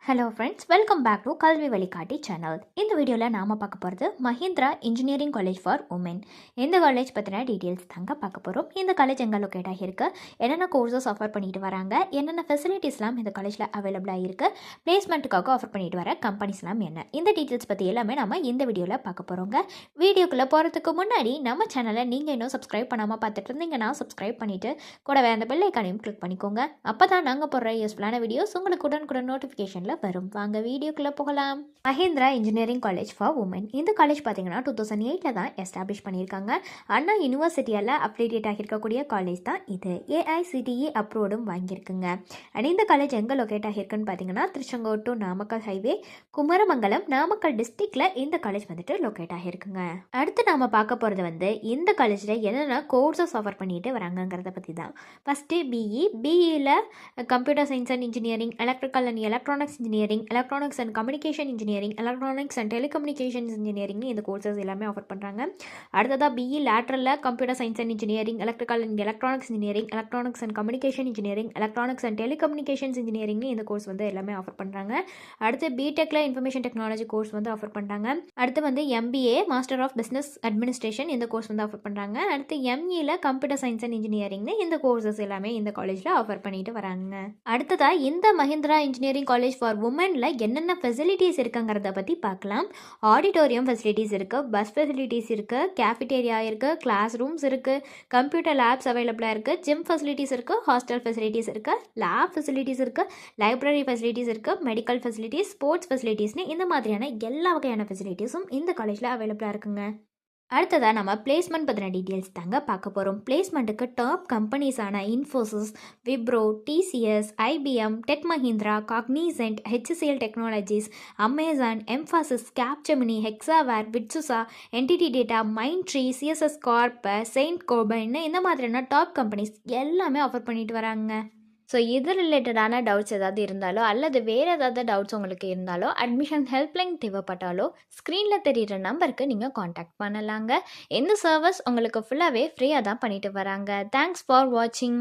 Hello friends, welcome back to Kalvi Vazhikatti channel. இந்த வீடியோவில் நாம் பார்க்க போகிறது Mahindra engineering college for women. இந்த காலேஜ் பற்றின டீட்டெயில்ஸ் தாங்க பார்க்க போகிறோம். இந்த காலேஜ் எங்கே லொக்கேட் ஆகியிருக்கு, என்னென்ன கோர்சஸ் ஆஃபர் பண்ணிட்டு வராங்க, என்னென்ன ஃபெசிலிட்டிஸ்லாம் இந்த காலேஜில் அவைலபிளாக இருக்குது, பிளேஸ்மெண்ட்டுக்காக ஆஃபர் பண்ணிட்டு வர கம்பெனிஸ்லாம் என்ன, இந்த டீட்டெயில்ஸ் பற்றி எல்லாமே நம்ம இந்த வீடியோவில் பார்க்க போகிறோங்க. வீடியோக்குள்ளே போகிறதுக்கு முன்னாடி நம்ம சேனலை நீங்கள் இன்னும் சப்ஸ்கிரைப் பண்ணாமல் பார்த்துட்டு இருந்தீங்கன்னா சப்ஸ்கிரைப் பண்ணிவிட்டு கூடவே அந்த பெல் ஐக்கானையும் கிளிக் பண்ணிக்கோங்க. அப்போ தான் நாங்கள் போடுற யூஸ்ஃபுல்லான வீடியோஸ் உங்களுக்கு உடனுக்குடன் நோட்டிஃபிகேஷனில் வரும். வாங்க வீடியோக்குள்ள போகலாம். Mahindra engineering college for women. இந்த காலேஜ் பார்த்தீங்கன்னா 2008 தான் எஸ்டாப்ளிஷ் பண்ணியிருக்காங்க. அண்ணா யூனிவர்சிட்டியால் அப்ளிகேட் ஆகியிருக்கக்கூடிய காலேஜ் தான் இது. ஏஐசிடிஇ அப்ரூவ்டும் வாங்கியிருக்குங்க. அண்ட் இந்த காலேஜ் எங்கே லொக்கேட் ஆகியிருக்குன்னு பார்த்தீங்கன்னா திருச்செங்கோடு டு நாமக்கல் ஹைவே, குமரமங்கலம், நாமக்கல் டிஸ்ட்ரிக்டில் இந்த காலேஜ் வந்துட்டு லொக்கேட் ஆகியிருக்குங்க. அடுத்து நாம் பார்க்க போகிறது இந்த காலேஜில் என்னென்ன கோர்சஸ் ஆஃபர் பண்ணிட்டு வராங்கிறத பற்றி தான். ஃபஸ்ட்டு பிஇயில் computer science and engineering, electrical and electronics engineering, electronics and communication engineering, electronics and telecommunications இன்ஜினியரிங்னு இந்த கோர்சஸ் எல்லாமே ஆஃபர் பண்ணுறாங்க. அடுத்ததாக பிஇ லேட்ரலில் computer science and engineering, electrical and electronics engineering, electronics and communication engineering, electronics and telecommunications இன்ஜினியரிங்னு இந்த course எல்லாமே offer பண்ணுறாங்க. அடுத்து பிடெக்கில் இன்ஃபர்மேஷன் டெக்னாலஜி கோர்ஸ் ஆஃபர் பண்ணுறாங்க. அடுத்து MBA master of business administration இந்த கோர்ஸ் ஆஃபர் பண்ணுறாங்க. அடுத்து எம்இயில் கம்ப்யூட்டர் சயின்ஸ் அண்ட் இன்ஜினியரிங்னு இந்த கோர்சஸ் எல்லாமே இந்த காலேஜில் ஆஃபர் பண்ணிட்டு வராங்க. அடுத்ததாக இந்த மஹிந்திரா இன்ஜினியரிங் காலேஜ் ஃபார் உமனில் என்னென்ன ஃபெசிலிட்டிஸ் இருக்குங்கிறத பற்றி பார்க்கலாம். ஆடிட்டோரியம் ஃபெசிலிட்டிஸ் இருக்குது, பஸ் ஃபெசிலிட்டிஸ் இருக்குது, கேஃபிடேரியா இருக்குது, கிளாஸ் ரூம்ஸ் இருக்குது, கம்ப்யூட்டர் லேப்ஸ் அவைலபிளாக இருக்குது, ஜிம் ஃபெசிலிட்டிஸ் இருக்குது, ஹாஸ்டல் ஃபெசிலிட்டிஸ் இருக்குது, லேப் ஃபெசிலிட்டிஸ் இருக்குது, லைப்ரரி ஃபெசிலிட்டிஸ் இருக்குது, மெடிக்கல் ஃபெசிலிட்டிஸ், ஸ்போர்ட்ஸ் ஃபெசிலிட்டிஸ்னு இந்த மாதிரியான எல்லா வகையான ஃபெசிலிட்டிஸும் இந்த காலேஜில் அவைலபிளாக இருக்குங்க. அடுத்ததாக நம்ம பிளேஸ்மெண்ட் பற்றின டீட்டெயில்ஸ் தாங்க பார்க்க போகிறோம். பிளேஸ்மெண்ட்டுக்கு டாப் கம்பெனிஸான Infosys, Wipro, TCS, IBM, tech Mahindra, Cognizant, HCL technologies, Amazon, Mphasis, Capgemini, Hexaware, விட்சுசா, NTT data, Mindtree, CSS corp, செயின்ட் கோபன்னு இந்த மாதிரியான டாப் கம்பெனிஸ் எல்லாமே ஆஃபர் பண்ணிட்டு வராங்க. ஸோ இது ரிலேட்டடான டவுட்ஸ் ஏதாவது இருந்தாலோ அல்லது வேறு ஏதாவது டவுட்ஸ் உங்களுக்கு இருந்தாலோ, அட்மிஷன் ஹெல்ப்லைன் தேவைப்பட்டாலோ ஸ்க்ரீனில் தெரிகிற நம்பருக்கு நீங்கள் காண்டாக்ட் பண்ணலாங்க. இந்த சர்வீஸ் உங்களுக்கு ஃபுல்லாகவே ஃப்ரீயாக தான் பண்ணிட்டு வராங்க. தேங்க்ஸ் ஃபார் வாட்சிங்.